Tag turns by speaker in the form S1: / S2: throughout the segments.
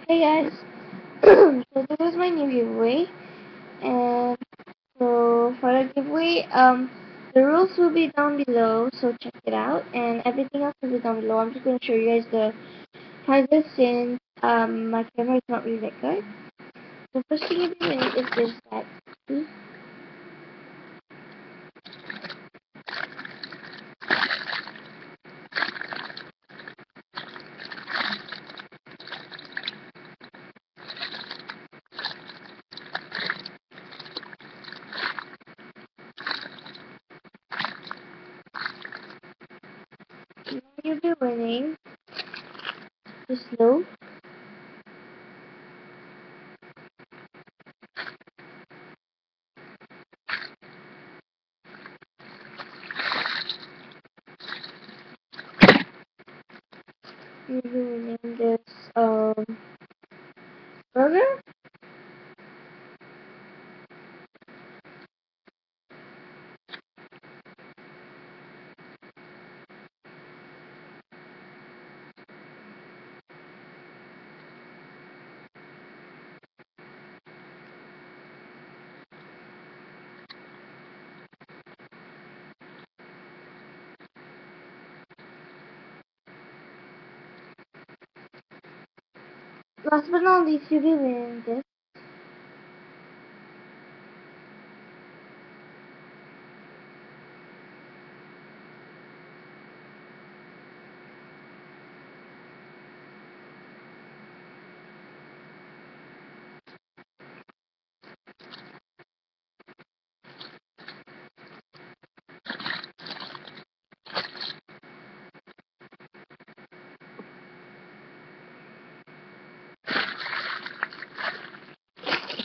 S1: Hey guys, so this is my new giveaway, and so for the giveaway, the rules will be down below, so check it out, and everything else will be down below. I'm just going to show you guys the prizes since my camera is not really that good. The first thing you'll be winning is this set. See? Now you'll be winning the slow. You'll be winning this burger. Last but not least, you'll be winning this.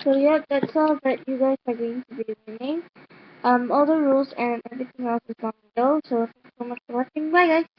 S1: So yeah, that's all that you guys are going to be winning. All the rules and everything else is down below. So thanks so much for watching. Bye guys.